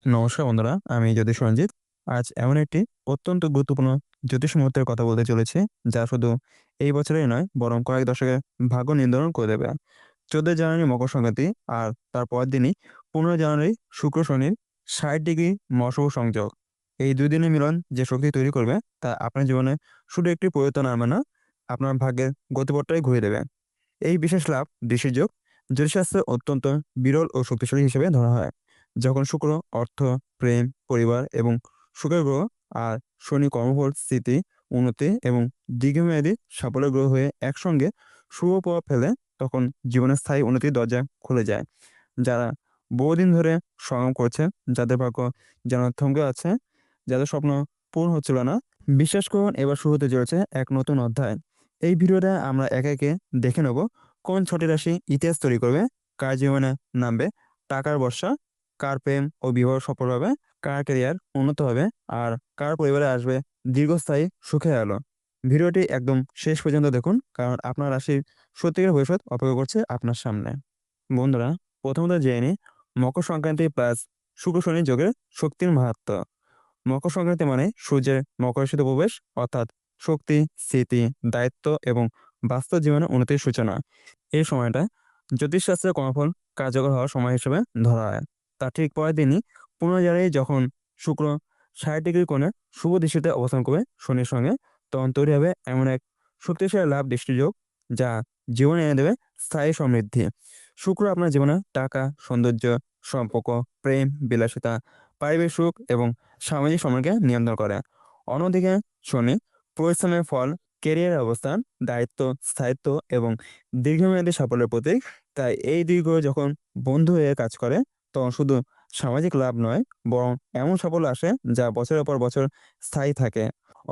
নমস্কার বন্ধুরা, আমি জ্যোতিষ রঞ্জিত। আজ এমন একটি অত্যন্ত গুরুত্বপূর্ণ জ্যোতিষ মুহূর্তের কথা বলতে চলেছি, যা শুধু এই বছরেই নয় বরং কয়েক দশকের ভাগ্য নির্ধারণ করে দেবে। 14 জানুয়ারি মকর সংক্রান্তি আর তার পরের দিনই 15 জানুয়ারি শুক্র শনির 60 ডিগ্রি মহাশুভ সংযোগ। এই দুই দিনের মিলন যে শক্তি তৈরি করবে তা আপনার জীবনে শুধু একটি পরিবর্তন আনবে না, আপনার ভাগ্যের গতিপথটাই ঘুরিয়ে দেবে। এই বিশেষ লাভ দৃষ্টিযোগ জ্যোতিষশাস্ত্রে অত্যন্ত বিরল ও শক্তিশালী হিসেবে ধরা হয়। যখন শুক্র অর্থ, প্রেম, পরিবার এবং সুখের গ্রহ, আর শনি কর্মফল, স্থিতি, উন্নতি এবং দীর্ঘমেয়াদী সাফল্যের গ্রহ হয়ে একসঙ্গে শুভ প্রভাব ফেলে, তখন জীবনের স্থায়ী উন্নতির দরজা খুলে যায়। যারা বহুদিন ধরে সংগ্রাম করছে, যাদের ভাগ্য যেন থমকে আছে, যাদের স্বপ্ন পূরণ হচ্ছিল না, বিশ্বাস করুন এবার শুরু হতে চলেছে এক নতুন অধ্যায়। এই ভিডিওতে আমরা একে একে দেখে নেব কোন ছটি রাশি ইতিহাস তৈরি করবে, কার জীবনে নামবে টাকার বর্ষা, কার প্রেম ও বিবাহ সফল হবে, কার ক্যারিয়ার উন্নত হবে, আর কার পরিবারে আসবে দীর্ঘস্থায়ী সুখের আলো। ভিডিওটি একদম শেষ পর্যন্ত দেখুন, কারণ আপনার রাশির সত্যিকার ভবিষ্যৎ অপেক্ষা করছে আপনার সামনে। বন্ধুরা, প্রথমত জেনে নিই মকর সংক্রান্তি প্লাস শুক্র শনি যোগের শক্তির মাহাত্ম্য। মকর সংক্রান্তি মানে সূর্যের মকর রাশিতে প্রবেশ, অর্থাৎ শক্তি, স্মৃতি, দায়িত্ব এবং বাস্তব জীবনে উন্নতির সূচনা। এই সময়টা জ্যোতিষশাস্ত্রের কর্মফল কার্যকর হওয়ার সময় হিসেবে ধরা হয়। তার ঠিক পরের দিনই 15 জানুয়ারি যখন শুক্র 60 ডিগ্রি কোণে শুভ দৃষ্টিতে অবস্থান করবে শনির সঙ্গে, তখন তৈরি হবে এমন এক শক্তিশালী লাভ দৃষ্টিযোগ যা জীবনে এনে দেবে স্থায়ী সমৃদ্ধি। শুক্র আপনার জীবনে টাকা, সৌন্দর্য, সম্পর্ক, প্রেম, বিলাসিতা, পারিবারিক সুখ এবং সামাজিক সম্মানকে নিয়ন্ত্রণ করে। অন্যদিকে শনি পরিশ্রমের ফল, ক্যারিয়ারের অবস্থান, দায়িত্ব, স্থায়িত্ব এবং দীর্ঘমেয়াদী সাফল্যের প্রতীক। তাই এই দুই গ্রহ যখন বন্ধু হয়ে কাজ করে, তখন শুধু সামাজিক লাভ নয়, বরং এমন সাফল্য আসে যা বছরের পর বছর স্থায়ী থাকে।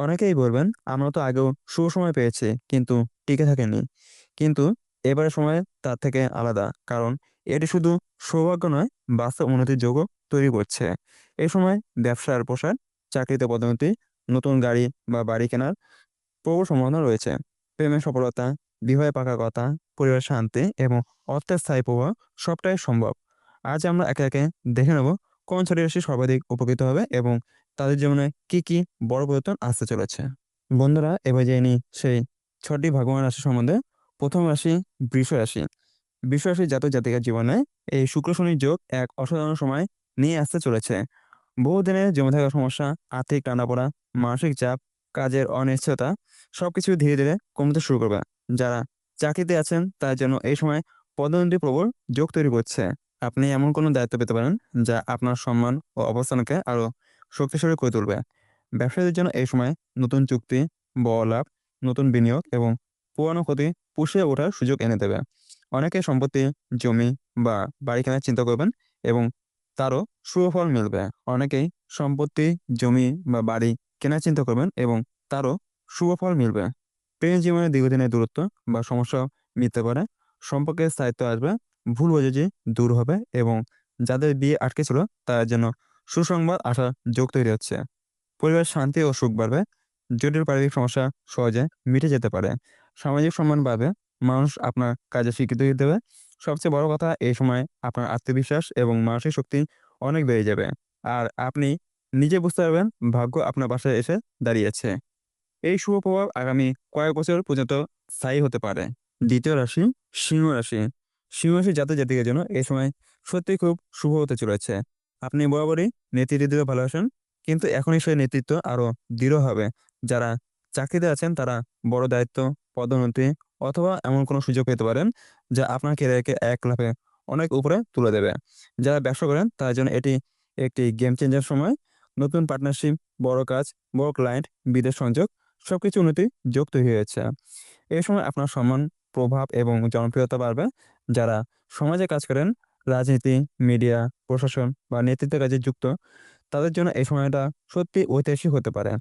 অনেকেই বলবেন, আমরা তো আগেও শুভ সময় পেয়েছি কিন্তু টিকে থাকেনি। কিন্তু এবারের সময় তার থেকে আলাদা, কারণ এটি শুধু সৌভাগ্য নয়, বাস্তব উন্নতির যোগও তৈরি করছে। এই সময় ব্যবসার প্রসার, চাকরিতে পদোন্নতি, নতুন গাড়ি বা বাড়ি কেনার প্রবল সম্ভাবনা রয়েছে। প্রেমের সফলতা, বিবাহে পাকা কথা, পরিবারের শান্তি এবং অর্থের স্থায়ী প্রভাব সবটাই সম্ভব। আজ আমরা একে একে দেখে নেব কোন ছয়টি রাশি সর্বাধিক উপকৃত হবে এবং তাদের জীবনে কি কি বড় পরিবর্তন আসতে চলেছে। বন্ধুরা, এবার জেনে নিই সেই 6টি ভাগ্যবান রাশি সম্বন্ধে। প্রথম রাশি বৃষ রাশি। বৃষ রাশির জাতক জাতিকার জীবনে এই শুক্র শনির যোগ এক অসাধারণ সময় নিয়ে আসতে চলেছে। বহুদিনের জমে থাকা সমস্যা, আর্থিক টানাপোড়া, মানসিক চাপ, কাজের অনিশ্চয়তা সবকিছু ধীরে ধীরে কমতে শুরু করবে। যারা চাকরিতে আছেন তার জন্য এই সময় পদোন্নতি প্রবল যোগ তৈরি করছে। আপনি এমন কোনো দায়িত্ব পেতে পারেন যা আপনার সম্মান ও অবস্থানকে আরো শক্তিশালী করে তুলবে। ব্যবসায়ীদের জন্য এই সময় নতুন চুক্তি, বড় লাভ, নতুন বিনিয়োগ এবং পুরানো ক্ষতি পুষিয়ে ওঠার সুযোগ এনে দেবে। অনেকে সম্পত্তি, জমি বা বাড়ি কেনার চিন্তা করবেন এবং তারও শুভ ফল মিলবে। অনেকেই সম্পত্তি, জমি বা বাড়ি কেনার চিন্তা করবেন এবং তারও শুভ ফল মিলবে। প্রেম জীবনে দীর্ঘদিনের দূরত্ব বা সমস্যা মিটতে পারে, সম্পর্কের স্থায়িত্ব আসবে, ভুল বোঝাবুঝি দূর হবে এবং যাদের বিয়ে আটকে ছিল তাদের জন্য সুসংবাদ আসার যোগ তৈরি হচ্ছে। পরিবারের শান্তি ও সুখ বাড়বে, জটিল পারিবারিক সমস্যা সহজে মিটে যেতে পারে। সামাজিক সম্মান বাড়বে, মানুষ আপনার কাজে স্বীকৃতি দেবে। সবচেয়ে বড় কথা, এই সময় আপনার আত্মবিশ্বাস এবং মানসিক শক্তি অনেক বেড়ে যাবে। আর আপনি নিজে বুঝতে পারবেন ভাগ্য আপনার পাশে এসে দাঁড়িয়েছে। এই শুভ প্রভাব আগামী কয়েক বছর পর্যন্ত স্থায়ী হতে পারে। দ্বিতীয় রাশি সিংহ রাশি। সিংহ রাশির জাতক জাতিকার জন্য এই সময় সত্যি খুব শুভ হতে চলেছে। আপনি বরাবরই নেতৃত্ব দিতে ভালোবাসেন, কিন্তু এখনই সেই নেতৃত্ব আরো দৃঢ় হবে। যারা চাকরিতে আছেন তারা বড় দায়িত্ব, পদোন্নতি অথবা এমন কোনো সুযোগ পেতে পারেন যা আপনার ক্যারিয়ারকে এক লাফে অনেক উপরে তুলে দেবে। যারা ব্যবসা করেন তার জন্য এটি একটি গেম চেঞ্জার সময়। নতুন পার্টনারশিপ, বড় কাজ, বড় ক্লায়েন্ট, বিদেশ সংযোগ সবকিছু উন্নতি যোগ তৈরি হয়েছে। এই সময় আপনার সম্মান, প্রভাব এবং জনপ্রিয়তা বাড়বে। যারা সমাজে কাজ করেন, রাজনীতি, মিডিয়া, প্রশাসন বা নেতৃত্বের কাজে যুক্ত, তাদের জন্য এই সময়টা সত্যি ঐতিহাসিক হতে পারে।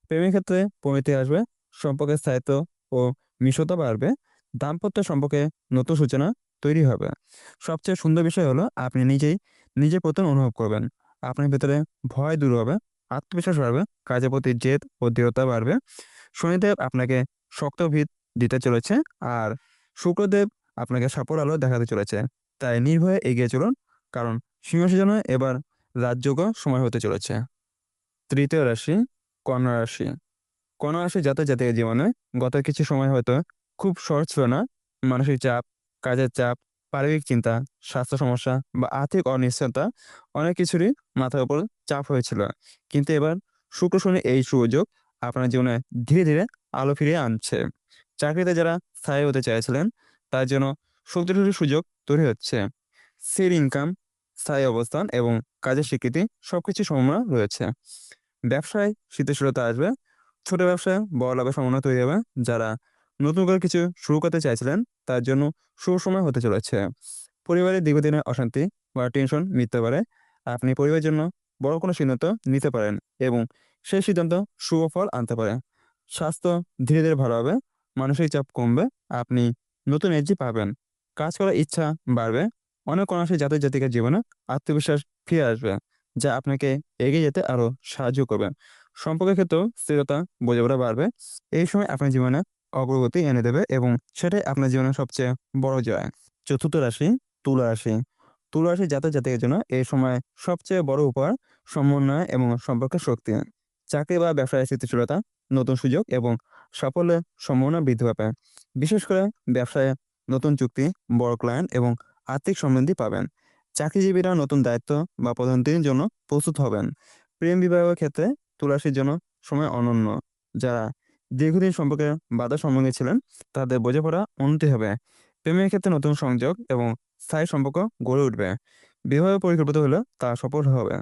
প্রেমের ক্ষেত্রে পরিণতি আসবে, সম্পর্কের স্থায়িত্ব ও মিষ্টতা বাড়বে, দাম্পত্য সম্পর্কে নতুন সূচনা তৈরি হবে। সবচেয়ে সুন্দর বিষয় হলো আপনি নিজেই নিজের পতন অনুভব করবেন। আপনার ভেতরে ভয় দূর হবে, আত্মবিশ্বাস বাড়বে, কাজের প্রতি জেদ ও দৃঢ়তা বাড়বে। শনিদেব আপনাকে শক্ত ভিত দিতে চলেছে, আর শুক্রদেব আপনাকে সাপোর আলো দেখাতে চলেছে। তাই নির্ভয়ে এগিয়ে চলুন, কারণ সিংহশাসনে এবার রাজযোগ্য সময় হতে চলেছে। তৃতীয় রাশি কন্যা রাশি। কন্যা রাশি জাতক-জাতিকার জীবনে গত কিছু সময় হয়তো খুব সহজ ছিল না। মানসিক চাপ, কাজের চাপ, পারিবারিক চিন্তা, স্বাস্থ্য সমস্যা বা আর্থিক অনিশ্চয়তা অনেক কিছুরই মাথার উপর চাপ হয়েছিল। কিন্তু এবার শুক্র শনি এই সুযোগ আপনার জীবনে ধীরে ধীরে আলো ফিরিয়ে আনছে। চাকরিতে যারা স্থায়ী হতে চাইছিলেন তার জন্য শক্তিশালী সুযোগ তৈরি হচ্ছে। স্থির ইনকাম, স্থায়ী অবস্থান এবং কাজের স্বীকৃতি সবকিছু সম্ভাবনা রয়েছে। ব্যবসায় স্থিতিশীলতা আসবে। ছোট ব্যবসায় বড় লাভের সম্ভাবনা তৈরি হবে। যারা নতুন করে কিছু শুরু করতে চাইছিলেন তার জন্য শুভ সময় হতে চলেছে। পরিবারের দীর্ঘদিনের অশান্তি বা টেনশন মিটতে পারে। আপনি পরিবারের জন্য বড় কোনো সিদ্ধান্ত নিতে পারেন এবং সেই সিদ্ধান্ত শুভ ফল আনতে পারে। স্বাস্থ্য ধীরে ধীরে ভালো হবে। মানসিক চাপ কমবে। আপনি নতুন এনার্জি পাবেন। কাজ করার ইচ্ছা বাড়বে। অনেক অনায়াসে জাতক জাতিকার জীবনে আত্মবিশ্বাস ফিরে আসবে, যা আপনাকে এগিয়ে যেতে আরো সাহায্য করবে। সম্পর্কের ক্ষেত্রেও স্থিরতা, বোঝাপড়া বাড়বে। এই সময় আপনার জীবনে অগ্রগতি এনে দেবে এবং সেটাই আপনার জীবনের সবচেয়ে বড় জয়। চতুর্থ রাশি তুলা রাশি। তুলা রাশি জাতক জাতিকের জন্য এই সময় সবচেয়ে বড় উপহার সমন্বয় এবং সম্পর্কের শক্তি। চাকরি বা ব্যবসায় স্থিতিশীলতা, নতুন সুযোগ এবং সাফল্যের সম্ভাবনা বৃদ্ধি পাবে। বিশেষ করে ব্যবসায় নতুন চুক্তি, বড় ক্লায়েন্ট এবং আর্থিক সমৃদ্ধি পাবেন। চাকরিজীবীরা নতুন দায়িত্ব বা পদোন্নতির জন্য প্রস্তুত হবেন। প্রেম বিবাহের ক্ষেত্রে তুলারাশির জন্য সময় অনন্য। যারা দীর্ঘদিন সম্পর্কে বাধার সম্মুখীন ছিলেন তাদের বোঝাপড়া উন্নতি হবে। প্রেমের ক্ষেত্রে নতুন সংযোগ এবং স্থায়ী সম্পর্ক গড়ে উঠবে। বিবাহ পরিকল্পিত হলে তা সফল হবে।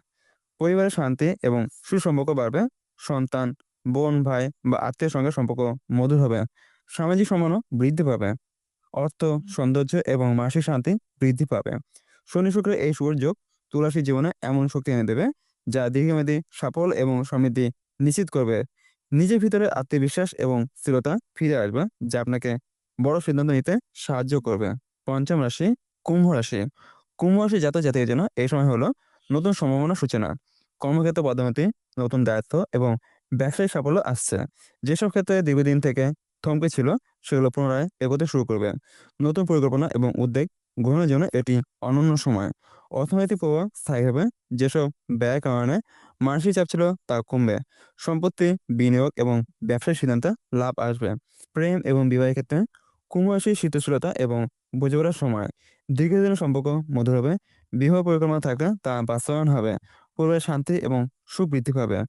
পরিবারের শান্তি এবং সুসম্পর্ক বাড়বে। সন্তান, বোন, ভাই বা আত্মীয়ের সঙ্গে সম্পর্ক মধুর হবে। সামাজিক সম্মানও বৃদ্ধি পাবে। অর্থ, সৌন্দর্য এবং মানসিক শান্তি বৃদ্ধি পাবে। শনি শুক্রের এই সুযোগ তুলাসীর জীবনে এমন শক্তি এনে দেবে যা দীর্ঘমেয়াদী সাফল্য এবং সমৃদ্ধি নিশ্চিত করবে। নিজের ভিতরে আত্মবিশ্বাস এবং স্থিরতা ফিরে আসবে, যা আপনাকে বড় সিদ্ধান্ত নিতে সাহায্য করবে। পঞ্চম রাশি কুম্ভ রাশি। কুম্ভ রাশি জাতক জাতির জন্য এই সময় হলো নতুন সম্ভাবনার সূচনা। কর্মক্ষেত্রে পদোন্নতি, নতুন দায়িত্ব এবং ব্যবসায়িক সাফল্য আসছে। যেসব ক্ষেত্রে দীর্ঘদিন থেকে থমকে ছিল সেগুলো পুনরায় এগোতে শুরু করবে। নতুন পরিকল্পনা এবং উদ্যোগ গ্রহণের জন্য এটি অনন্য সময়। অর্থনৈতিক প্রভাব স্থায়ী হবে। যেসব ব্যয়ের কারণে মানসিক চাপ ছিল তা কমবে। সম্পত্তি, বিনিয়োগ এবং ব্যবসায়িক সিদ্ধান্তে লাভ আসবে। প্রেম এবং বিবাহের ক্ষেত্রে কুম্ভ রাশির স্থিতিশীলতা এবং বোঝাপড়ার সময়। দীর্ঘদিনের সম্পর্ক মধুর হবে। বিবাহ পরিকল্পনা থাকলে তা বাস্তবায়ন হবে। পরিবারের শান্তি এবং সুখ বৃদ্ধি পাবে।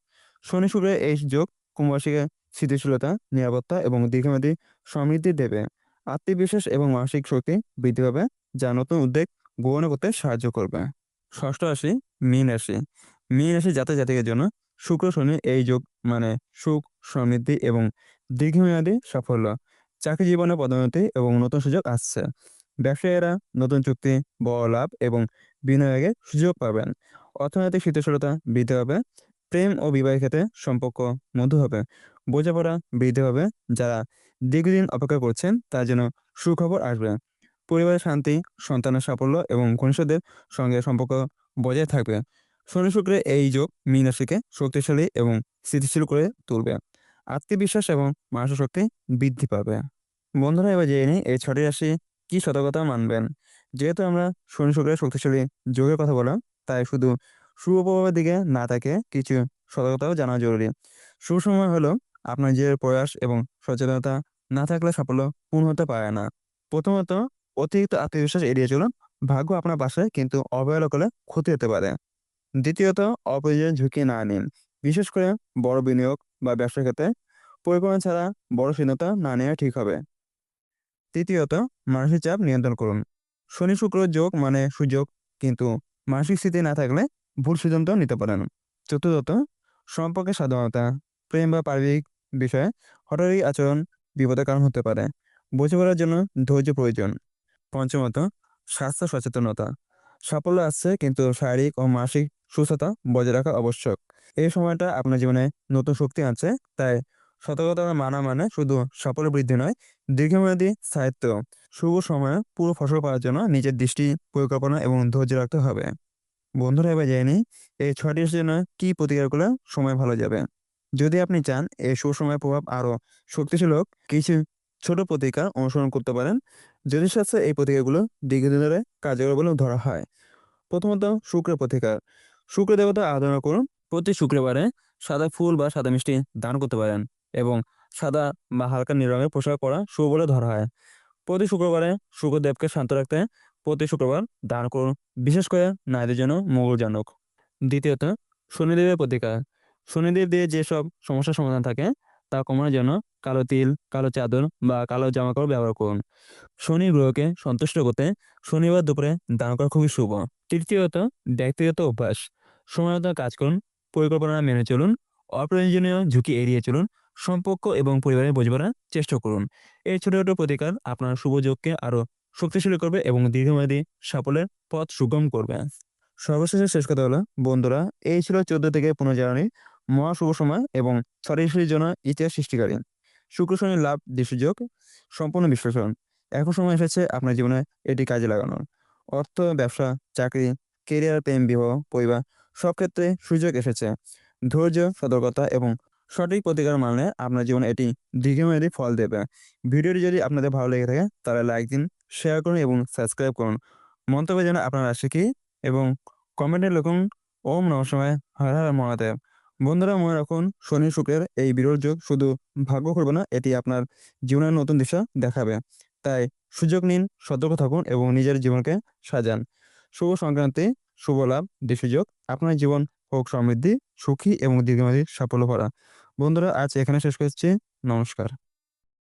শনি শুক্রের এই যোগ কুম্ভ রাশিকে স্থিতিশীলতা, নিরাপত্তা এবং দীর্ঘমেয়াদী সমৃদ্ধি দেবে। আত্মবিশ্বাস এবং মানসিক শক্তি বৃদ্ধি পাবে, যা নতুন উদ্যোগ গ্রহণ করতে সাহায্য করবে। ষষ্ঠ রাশি মীন রাশি। মীন রাশি জাতক জাতিকের জন্য শুক্র শনি এই যোগ মানে সুখ, সমৃদ্ধি এবং দীর্ঘমেয়াদী সাফল্য। চাকরি জীবনে পদোন্নতি এবং নতুন সুযোগ আসছে। ব্যবসায়ীরা নতুন চুক্তি, বড় লাভ এবং বিনিয়োগের সুযোগ পাবেন। অর্থনৈতিক স্থিতিশীলতা বৃদ্ধি হবে। প্রেম ও বিবাহের ক্ষেত্রে সম্পর্ক মধুর হবে। বোঝাপড়া বৃদ্ধি হবে। যারা দীর্ঘদিন অপেক্ষা করছেন তার জন্য সুখবর আসবে। পরিবারের শান্তি, সন্তানের সাফল্য এবং ঘনিষ্ঠদের সঙ্গে সম্পর্ক বজায় থাকবে। শনি শুক্রের এই যোগ মীন রাশিকে শক্তিশালী এবং স্থিতিশীল করে তুলবে। আত্মবিশ্বাস এবং মানসিক শক্তি বৃদ্ধি পাবে। বন্ধুরা, এবার জেনে নিই এই ছয়টি রাশি কি সতর্কতা মানবেন। যেহেতু আমরা শনি শুক্রের শক্তিশালী যোগের কথা বললাম, তাই শুধু শুভ প্রভাবের দিকে না তাকে কিছু সতর্কতাও জানা জরুরি। শুভ সময় হলো আপনার যে প্রয়াস এবং সচেতনতা না থাকলে সাফল্য পূর্ণ হতে পারে না। প্রথমত, অতিরিক্ত আত্মবিশ্বাস এড়িয়ে চলুন। ভাগ্য আপনার পাশে, কিন্তু অবহেলা করলে ক্ষতি হতে পারে। দ্বিতীয়ত, অপ্রয়োজনীয় ঝুঁকি না নিন। বিশেষ করে বড় বিনিয়োগ বা ব্যবসার ক্ষেত্রে পরিকল্পনা ছাড়া বড় সিদ্ধান্ত না নেওয়া ঠিক হবে। তৃতীয়ত, মানসিক চাপ নিয়ন্ত্রণ করুন। শনি শুক্র যোগ মানে সুযোগ, কিন্তু মানসিক স্থিতি না থাকলে ভুল সিদ্ধান্ত নিতে পারেন। চতুর্থত, সম্পর্কে সাবধানতা। প্রেম বা পারিবারিক বিষয়ে হঠাৎই আচরণ বিপদের কারণ হতে পারে। বোঝাপড়ার জন্য ধৈর্য প্রয়োজন। পঞ্চমত, স্বাস্থ্য সচেতনতা। সাফল্য আসছে, কিন্তু শারীরিক ও মানসিক সুস্থতা বজায় রাখা আবশ্যক। এই সময়টা আপনার জীবনে নতুন শক্তি আনছে, তাই সতর্কতা মানা মানে শুধু সাফল্য বৃদ্ধি নয়, দীর্ঘমেয়াদী স্থায়িত্ব। শুভ সময়ে পুরো ফসল পাওয়ার জন্য নিজের দৃষ্টি, পরিকল্পনা এবং ধৈর্য রাখতে হবে। বন্ধুরা, এবার জেনে নিই এই ৬টি রাশির জন্য কি প্রতিকার করলে সময় ভালো যাবে। যদি আপনি চান এই সুসময়ের প্রভাব আরো শক্তিশালী হোক, কিছু ছোট প্রতিকার অনুসরণ করতে পারেন। জ্যোতিষশাস্ত্রে এই প্রতিকারগুলো দীর্ঘদিন ধরে কার্যকর বলে ধরা হয়। প্রথমত, শুক্রের প্রতিকার। শুক্র দেবতা আরাধনা করুন। প্রতি শুক্রবারে সাদা ফুল বা সাদা মিষ্টি দান করতে পারেন এবং সাদা বা হালকা নীল রঙের পোশাক পরা শুভ বলে ধরা হয়। প্রতি শুক্রবারে শুক্রদেবকে শান্ত রাখতে প্রতি শুক্রবার দান করুন, বিশেষ করে নারীদের জন্য মঙ্গলজনক। দ্বিতীয়ত, শনিদেবের প্রতিকার। শনিদেব দিয়ে যেসব সমস্যার সমাধান থাকে তা কমানোর জন্য কালো তিল, কালো চাদর বা কালো জামাকাপড় ব্যবহার করুন। শনি গ্রহকে সন্তুষ্ট করতে শনিবার দুপুরে দান করা খুবই শুভ। তৃতীয়ত, ব্যক্তিগত অভ্যাস। সময় মতো কাজ করুন, পরিকল্পনা মেনে চলুন, অপ্রয়োজনীয় ঝুঁকি এড়িয়ে চলুন, সম্পর্ক এবং পরিবারের বোঝাপড়ার চেষ্টা করুন। এই ছোট ছোট প্রতিকার আপনার শুভ যোগকে আরো শক্তিশালী করবে এবং দীর্ঘমেয়াদী সাফল্যের পথ সুগম করবে। সর্বশেষে শেষ কথা হলো বন্ধুরা, এই ছিল 14 থেকে 15 জানুয়ারি মহা শুভ সময় এবং সরাসরির জন্য ইতিহাস সৃষ্টিকারী শুক্র শনি লাভ দৃশ্যযোগ সম্পূর্ণ বিশ্লেষণ। এখন সময় এসেছে আপনার জীবনে এটি কাজে লাগানোর। অর্থ, ব্যবসা, চাকরি, কেরিয়ার, প্রেম, বিবাহ, পরিবার সব ক্ষেত্রে সুযোগ এসেছে। ধৈর্য, সতর্কতা এবং সঠিক প্রতিকার মানলে আপনার জীবনে এটি দীর্ঘমেয়াদী ফল দেবে। ভিডিওটি যদি আপনাদের ভালো লেগে থাকে তাহলে লাইক দিন, শেয়ার করুন এবং সাবস্ক্রাইব করুন। মন্তব্যে যেন আপনার রাশি কি এবং কমেন্টে লিখুন ওম নমঃ শিবায়, হর হর মহাদেব। বন্ধুরা মনে রাখুন, শনি শুক্রের এই বিরল যোগ শুধু ভাগ্য করবে না, এটি আপনার জীবনের নতুন দিশা দেখাবে। তাই সুযোগ নিন, সতর্ক থাকুন এবং নিজের জীবনকে সাজান। শুভ সংক্রান্তি, শুভ লাভ দিশাযোগ আপনার জীবন হোক সমৃদ্ধি, সুখী এবং দীর্ঘমেয়াদী সাফল্য ভরা। বন্ধুরা আজ এখানে শেষ করছি। নমস্কার।